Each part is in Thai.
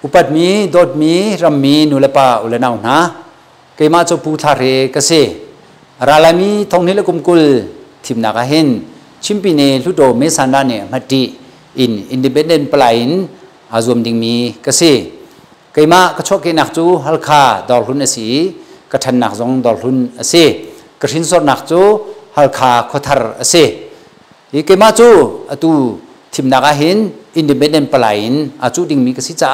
อุปัตมีดดมีรำมีนุเลปาอุเลนาวนะเกมาจูปูทาเรกเสราลามีทองนิลกุมกุลทิมนากาเฮนชิมปีเนลุโดเมสันดาเนมัดดีอินดิเพนเดนต์ปลายน์อาจวมดิงมีกเสเกมากระชกเกนักจูฮัลคาดอลฮุนสีกระทันนักจงดอลฮุนเสกระชินสอนักจูฮัลคาโคทาร์เสอีเกมาจูตูทิมนากาเฮนอินดิเพนเดนต์ปลายน์อาจูดิงมีกสิจ้า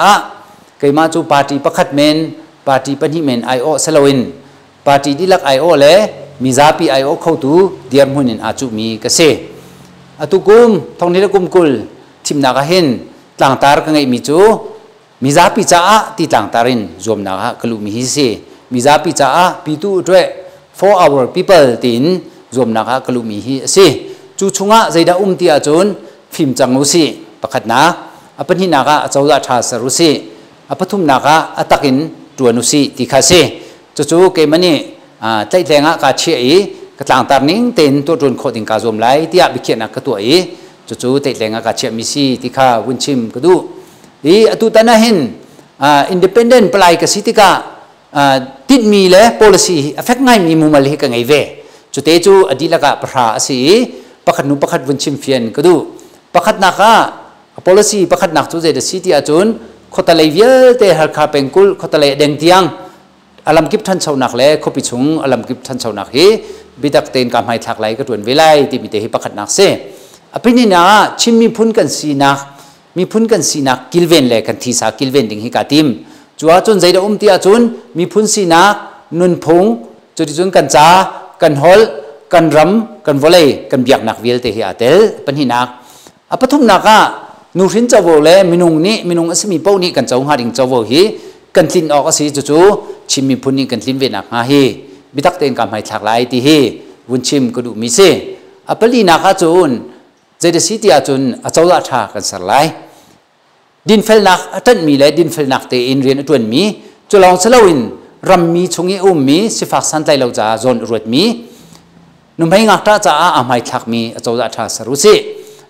เกมาจูปาร์ตี้ประคัดเมนปาร์ตี้ปนิเมนไอโอเซลวินปาร์ตี้ดิลักไอโอเล่มิซาปีไอโอเข้าตูเดียร์มุนินอาจูมีกเสตุกุมทองนิลกุมกุลทิมนากาเฮนต่างตาร์กังไงมิจูมิซาปีจ้าตีต่างตารินจวมนากากลุมิฮิเซมิซาปีจ้าปีตูด้วย for our people ตินจวมนากากลุมิฮิเซจูชุงะใจดาตีอาจุนฟิมจังอุสิประคัดนาอปัญหินากาเจ้าราชาสรุสิอปทุมนากาอัตักินตัวนุสิติคาเซจูเกมันนี่ใจแรงกาเชียกต่างตานิ่งเต็นตัวจนโคดิงกาจวมไลที่อาบิเขียนกตัวจูใจแรงกาเชียมิซีติคาวินชิมกดูตุตันน่ะเห็นindependent ปลายกสิติกาติดมีเลย policy affect ง่ายมีมุมอะไรกันไงเวจุดเตจูอดีตละกะพระสิประคัดนุประคัดวินชิมเฟียนก็ดูประคัดนักะ policy ประคัดนักจุดเจดสิติอาจุนขดทะเลเวียเตหักขาเป็นกุลขดทะเลแดงเตียงอารมณ์กิบทันชาวนักเล่ขบิชุงอารมณ์กิบทันชาวนักเฮบิดักเตนกำให้ทักไหลก็ตัวนเวไลที่มีเตหิประคัดนักเสอภินินาชิมมีพุนกันสีนักมีพุนกันสีนักกิลเวนเลยกันทีสากิลเวนดิ่งฮิกาติมจัวจุนใจดตีอาจุนมีพุนสีนักนุนพงจุดจุนกันจ้ากันฮอลกันรำกันวอลเลกันเบียกนักเวลเตหิอาเตลปัญหินักอปทุมนักนูรินเจ้าโวเล่มินุงนี้มินุงอสมีเป้านี้กันเจ้าหาดิ่งเจ้าโวฮีกันทินออกสิจู่ชิมมีพุนนี้กันทินเวนักฮาฮีบิดักเตนกำให้ทักไหลที่ฮีวุนชิมก็ดูมิเซอปลีนักจุนใจเดสิติอาจุนอาเจ้าละชากันสลายดินเฟลนักตันมีเลยดินเฟลนักเตอินเรียนตัวนมีจุลองสลาวินรำมีชงเอมีสิฟักสันไตเราจะจนรวดมีนุ่มให้งักตาจะอาไม่ทักมีอาเจ้าละชาสรุสิ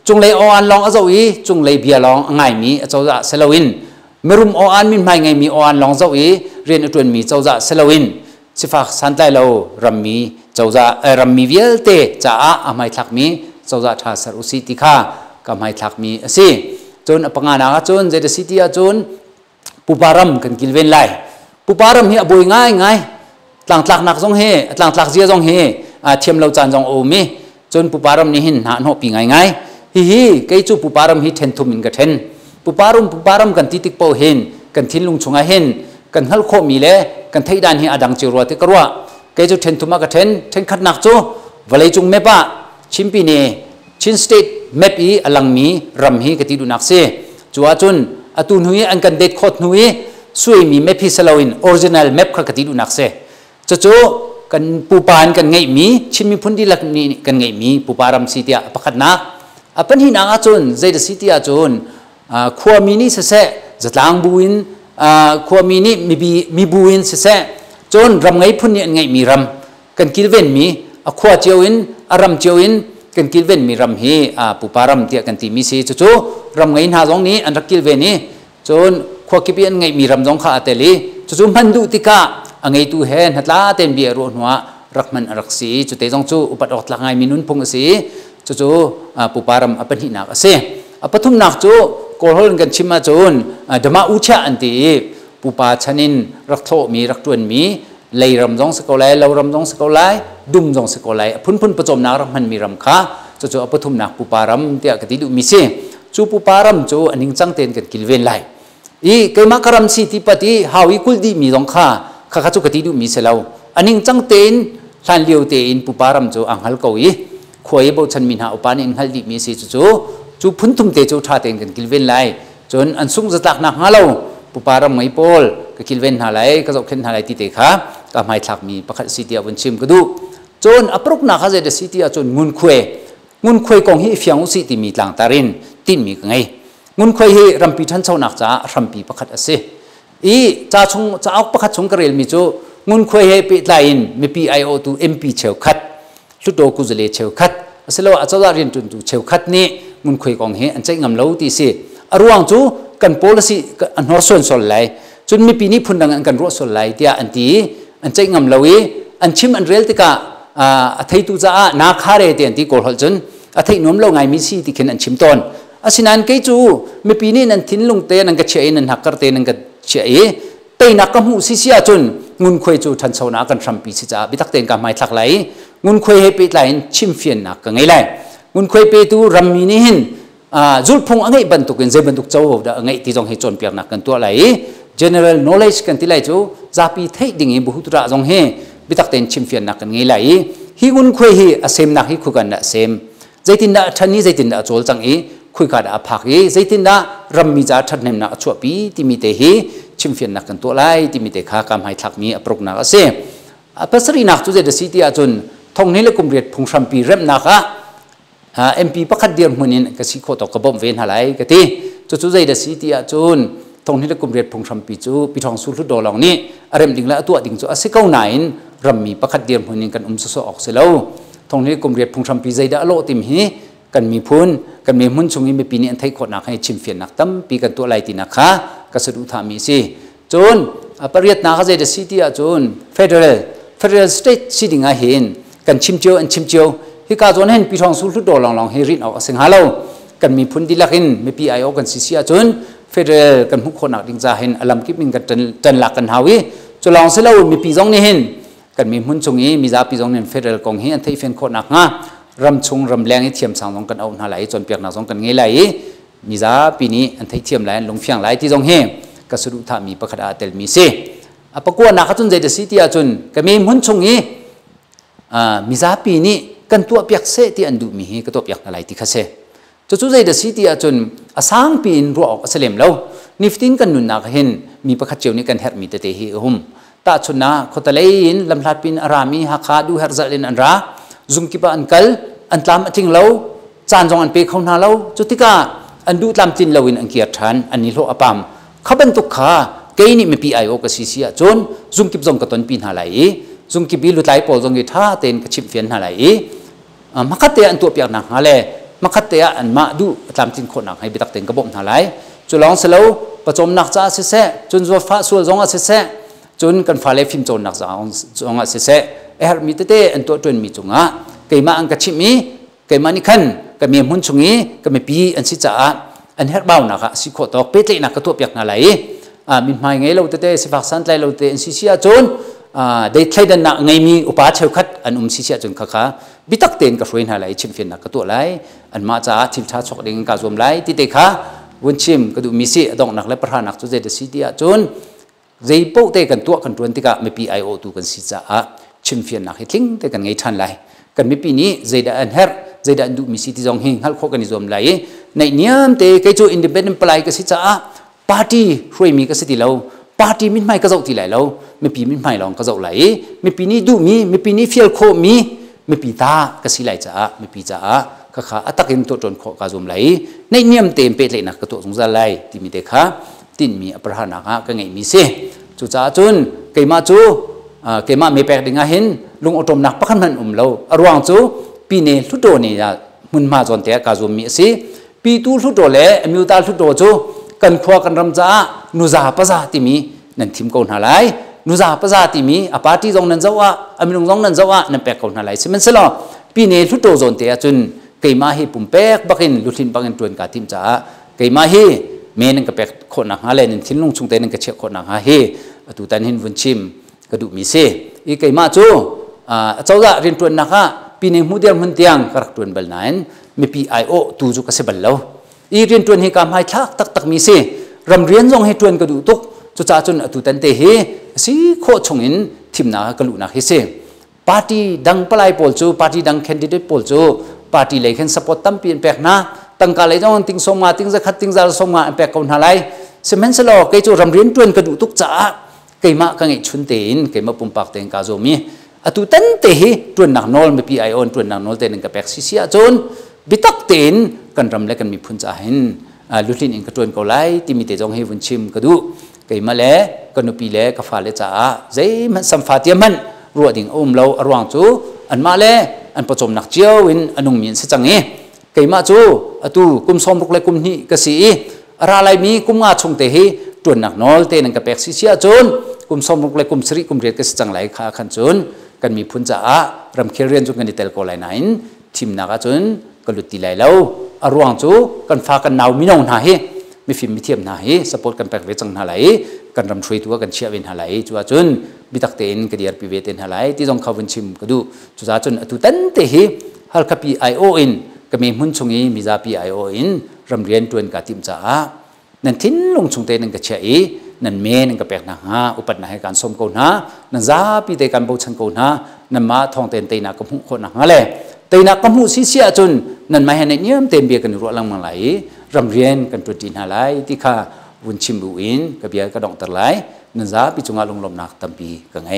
จงเลยออันลองอาเจ้าอีจงเลยเบียลองง่ายมีอาเจ้าละสลาวินเมื่อรุมออันมินไม่ไงมีออันลองเจ้าอีเรียนตัวนมีเจ้าละสลาวินสิฟักสันไตเรารำมีเจ้าละรำมีเวียเตจะอาไม่ทักมีเจ้าจะทาสรุสิติข้ากำให้ทักมีสิจนปังงานาจนเจดสิติอาจนปุปารัมกันกิลเวนไลปุปารัมเฮียบุยง่ายง่ายต่างหลักนักจงเฮต่างหลักเจียจงเฮเทียมเราจานจงโอมีจนปุปารัมนี่หินหาโนปีง่ายง่ายฮิเกยจูปุปารัมฮิเทนทุมินกันเทนปุปารัมกันติติกโปเฮนกันทินลุงชงเฮนกันฮัลโคมีเลกันไทยดานเฮอดังจิรัวติกรัวเกยจูเทนทุมากกันเทนขัดนักจูวลัยจุงเมปะชิมปีเนชินสเตทแมปอีอลังมีรำฮีกติดูนักเซจัวจุนอตุนหุยอันกันเด็ดขดหุยสวยมีแมปฮิสลาวินออริจินัลแมปขกติดูนักเซจู่กันปูปานกันไงมีชิมมีพุนดีลักนี่กันไงมีปูปารำสิทธิอาประคัดนักอปัญหินาจุนใจเดสิทธิอาจุนขวามีนี่เสะจะล้างบุญขวามีนี่มีบุญเสะจนรำไงพุนนี่ไงมีรำกันกิลเวนมีขวาเจียวอินอารมเจียวอินกันกิลเวนมีรำฮีปุปารำเตียกันตีมีสีจู่รำไงหาจงนี้อันรักกิลเวนนี้จนขวากิบียนไงมีรำจงข้าเตลีจู่มันดูติกาอังไงตูเห็นหัดลาเต็มเบียร์รัวหัวรักมันรักสีจู่เตจงจู่อุปตอดละไงมีนุนพงสีจู่ปุปารำอปัญหินักเสอปทุมนักจู่โกลกันชิมาจูนดมาอุชาอันตีปุปาชนินรักโตมีรักตวนมีเลยรำจงสกอไลเรารำจงสกอไลดุมจงสกอไลพุ่นประจมนักมันมีรำค้าจู่อปทุมนักปุปารำเตียกติดูมีเสจู่ปุปารำจู่อันนิงจังเต็นกันกิลเวนไลอีเกมักรำสิทิปติฮาวิคุลดีมีจงค้าข้าจู่กติดูมีเสลาอันนิงจังเต็นทันเลียวเต็นปุปารำจู่อังฮัลกวีขวยบุชันมินหาอุปานินฮัลดีมีเสจู่พุ่นทุ่มเตจู่ท่าเต็นกันกิลเวนไลจนอันสุ่งจะตักนักฮาโลปุปารำไม่พอลก็กิลเวนหาไลก็จะเข็นหาไลติเตค่ะก็ไม่ทักมีประคัดสิทธิอาวันชิมก็ดูจนอปรุกนักฮะเจดสิทธิอาจนงุนควยกองฮีเฟียงอุสิติมีต่างตารินตินมีไงงุนควยฮีรำปีทันเจ้านักจ้ารำปีประคัดเสอีจ้าชงจ้าเอาประคัดชงกระเรลมีจู่งุนควยฮีปีไลน์มีปีไอโอตูเอ็มพีเชลคัดลุดโดกุจเลเชลคัดเสร็จแล้วอาจจะเรียนจนตูเชลคัดนี้งุนควยกองฮีอันใจงำเล่าตีเสอรวงจู่ กัน policy อันหัวส่วนส่วนไหลจนมีปีนี้พุ่นดังกันรัวส่วนไหลเดียอันที่อันใจงำลวิอันชิมอันเรียลติกะอัฐิตุจ้านาคาเรเตียนที่กอลจนอัฐินุ่มเราไงมีสิที่เข็นอันชิมตอนอาศินันเกจูมีปีนี้นันทิ้งลงเตนันกระเชยนันหักกระเตนันกระเชยเตนักกำหูสิเสียจนงุนควยจูทันสาวนากันทรัมปีสิจ้าบิตักเตนกำไม่ทักไหลงุนควยให้ไปไหลชิมเฟียนนักกันไงไหลงุนควยไปตูรัมมีนี่หินจุลพงอังไงบรรทุกกันเจบรรทุกเจ้าดอังไงที่จงให้จนเปียกนักกันตัวไหล general knowledge กันที่ไหลจูจะปีเทดิ่งบุหุตระจงให้บิตักเตนชิมเฟียนนักกันไงไหลฮิงุนควยฮิอาเซมนักฮิคุกันนะเซมใจตินดาทันนี้ใจตินดาโจลจังคุยกันอาภักใจตินดารำมีจ่าทัดเนมนักชั่วปีที่มีเตหิชิมเฟียนนักกันตัวไหลที่มีเตขากำให้ทักมีปรุกนักเซภาษารีนักจุดเดสิที่อาจนทงนี้เลยกุมเรียดพงชัมปีเริ่มนักMP ประคัดเดียร์มือนี้ก็สิโคตกระบอกเวนหาไหลก็ที่จุดใจเดสิที่อาจนทงนี้เลยกุมเรียดพงชัมปีจูปีทองสุดดอลองนี้อารมณ์ดิ่งละตัวดิ่งจูอาศัยเก้าไหนรำมีประคัดเดียร์มือนี้กันสุสออกเสียแล้วทงนี้กุมเรียดพงชัมปีใจได้อโลติมฮีกันมีพุนกันมีมุนชงนี้มีปีนี้อันไทยคนนักให้ชิมเฟียนนักตั้มปีกันตัวไหลตินักค่ะก็สะดุดทามีสิจนปริยัตินักใจเดสิที่อาจนfederal state สิดิ่งอาเห็นกันชิมเจียวอันชิมเจียวที่การจนเห็นปีทองสุดดอลองให้รินเอาเสียงฮาโลกันมีพุนดีลักอินมีปีไอโอกันสิเสียจนfederalกันหุกคนนักดิ่งจะเห็นอลัมกิบมิงกันจันหลักกันฮาวิจะลองเสล่ามีปีจงนี้เห็นกันมีมุนชงนี้มีจ่าปีจงนี้federalกองเห็นอันไทยเฟียนคนนักงารำชงรำแรงให้เทียมสังลงกันเอาหน้าไหลจนเปียกหน้าสองกันไงไหลมีจ่าปีนี้อันไทยเทียมไหลลงเฟียงไหลที่จงเห็นก็สะดุดทามีประคดาเตลมีเซปะกัวนักจนใจเดสิที่อาจนก็มีมุนชงนี้มิซาปีนี้กันตัวเปียกเสที่อันดูมีก็ตัวเปียกอะไรที่ข้าเสจุดใจเดสิที่อาจนอาสังปีนรัวออกเสลมแล้วนิฟตินกันนุนนักเห็นมีประคัดเจียวนี้กันเฮร์มีเตเตหิหุ่มตาชนนะคนตะเลยินลำลัดปีนอารามีฮักขาดูเฮร์ซัลเลนอันราซุ่มกิบอันกัลอันตามทิ้งแล้วจานจงอันเปย์เขาหน้าแล้วจุดที่ก้าอันดูตามจินเลวินอันเกียรทันอันนี้โลอปามเขาเป็นตุกขาเกนี่ไม่ปีไอโอกสิเสียจนซุ่มกิบจงกระตุนปีนหาไหลซุ่มกิบบิลุไลปอลจงกิท่าเต็นกระชิบเฟียนหาไหลมักขัดเตะอันตัวเปียกหนักหาเลยมักขัดเตะอันมาดูตามจินคนหนักให้ไปตักเต็นกระบอกหาไหลจุลองเสลวประจมหนักจ้าเสะจนฟ้าส่วนจงอาเสะจนกันฟ้าเล็บฟิมจนหนักจ้าจงอาเสะมีเตะอันตัวจนมีจงอ่ะเกมาอันกระชิบมีเกมานี่ขันก็มีมุนชงนี้ก็มีปีอันสิจ้าอันเฮร์บ้านักสิโคตอกเป็ดเลยนักกระตัวเปียกหาไหลมินหมายไงเราเตะสิฟักสันไลเราเตะสิเสียจนได้ใช้ดันนักไงมีอุปาเชขัดอันสิเสียจนข้าบิตักเต็นกับรวยหาไหลชิมเฟียนนักกระตัวไหลอันมาจ้าทิมชาชกเด้งกาจมไหลที่เตะข้าวันชิมก็ดูมีสิดองนักและประธานนักจุดเดสิเดียจนใจโป๊ะเตะกันตัวกันตัวที่กะไม่ปีไอโอตูกันสิจ้าชิมเฟียนนักให้ทิ้งเตะกันไงทันไหลกันไม่ปีนี้ใจได้อันเฮร์ใจได้อันดูมีสิที่จงเฮงฮัลโคกันนิจมไหลในเนี้ยเตะใครจูอินดิเพนเดนต์ปลายก็สิจ้าปาร์ตี้ช่วยมีก็สิที่เราปาร์ตี้มิดไม่ก็จะที่ไหลเราไม่ปีมิดไม่ลองก็จะไหลไม่ปีนี้ดูมีไม่ปีนี้เฟียลโคมีไม่ปีตาก็สิไหลจ้าไม่ปีจ้าข้าอัตตะกินตัวจนโคกาจมไหลในเนียมเต็มเป็ดเลยนะก็ตัวสงสารไหลที่มีเด็กข้าตินมีอภรหานักก็ไงมีเสจุจ้าจุนเกมาจูเกมาไม่แปลกดิ่งเห็นลุงอตมนักประคันมันเราอรวงจูปีนี้ทุกตัวเนี่ยมุนมาจนเตะกาจมมีเสปีตูทุกตัวเลยมิวตาทุกตัวจูกันขวากันรำจ้านุจาภาษาที่มีนั่นทิมกอนหาไหลนุจาภาษาที่มีอาปาร์ตี้จงนั่นเจ้าว่าอามิลงจงนั่นเจ้าว่านั่นแปลกคนหาไหลสิมันสลอปีนี้ทุกตัวจนเตะจนเกยมาให้ปุ่มแปกบักินลุทินบักินตรวนกาทิมจ้าเกยมาให้เมนังก็แปลกคนหนักหาเลยนั่นทิ้งลงชุงเตนังก็เชื่อคนหนักหาให้ตุตันหินวันชิมกระดูมีเสอีเกยมาจูเจ้าละเรียนตรวนนักฮะปีนี้มุดเดียมมันเตียงกระตรวนเบลนันมีปีไอโอตูจูก็เสบัลแล้วอีเรียนตรวนให้กำให้ทักตักมีเสรำเรียนจงให้ตรวนกระดูตุกจุจ้าจนตุตันเตเฮสิโคชงอินทิมนากระลุนักเฮเสปาร์ตี้ดังปลายโพลจูปาร์ตี้ดังแคนดิเดตโพลจูปาร์ตี้เลยเห็นสปอร์ตตั้มเปลี่ยนแปลงนะตั้งการเลยต้องติ้งสมมาติ้งจะขัดติ้งจะสมมาแปลงคนหาไรเซมันสโลเกจูรำเรียนตรวนกระดูตุกจ้าเกยมากังไอชุนเตนเกยมาปุ่มปากเตนกาโจมีตุตันเตเฮตรวนนักนอลไม่ปีไอออนตรวนนักนอลเตนกับแปลงซิเซียจนบิตักเตนกันรำเล็กกันมีพุนจ่าเห็นลุทินอินกระตวนเขาไล่ที่มีแต่จงให้วันชิมกระดูเกยมาแล้วกันนุปีแล้วกฟ้าเลจ้าใจมันสัมผัสยมันรัวดิ่งเราอรวงจูอันมาแล้วอันประจมนักเจียวอินอันนุ่งมีนเสจังเอเกยมาจูตุกุมสมรุกเลยกุมนี้กษี อะไรมีกุมงาชงเตหิจวนหนักนอลเตนังกับแปกซิเชียจนกุมสมรุกเลยกุมสริกุมเรียนก็จังไหลขาขันจนกันมีพุนจ่ารำเคียเรียนจนกันดิเตลโกไลนันทีมนักจนก็ลุติไหลแล้วอรวงจูกันฟ้ากันนาวมินองนาเฮมีฟิล์มมีเทียมนาเฮสปอร์ตกันแปกเวจังนาไหลกันรำช่วยตัวกันเชียวินนาไหลจัวจนบิตักเตนกันดีอาร์พีเวเตนนาไหลที่จงเขาวันชิมก็ดูจุดจนตุตันเตหิฮัลคับพีไอโออินก็มีมุนชงอีมิซาพีไอโออินรำเรียนจวนกับทีมจ่านั่นทิ้งลงชงเตนังกับเชียนั่นเมนังกับแปกนาฮะอุปนัยการสมกูนะนั่นซาปีเตกันบูชันกูนะนั่นมาทองเตนเตนักกับหุคนนักอะไรเตนักกับหุสิเสียจนนั่นมาเห็นเนี่ยเต็มเบียกันรัวลังมังไหลรำเรียนกันตัวดินอะไรที่ข้าวุนชิมบุอินกับเบียกระดองตะไหลนั่นซาปีจงอาลงลมนักตั้มปีกันไง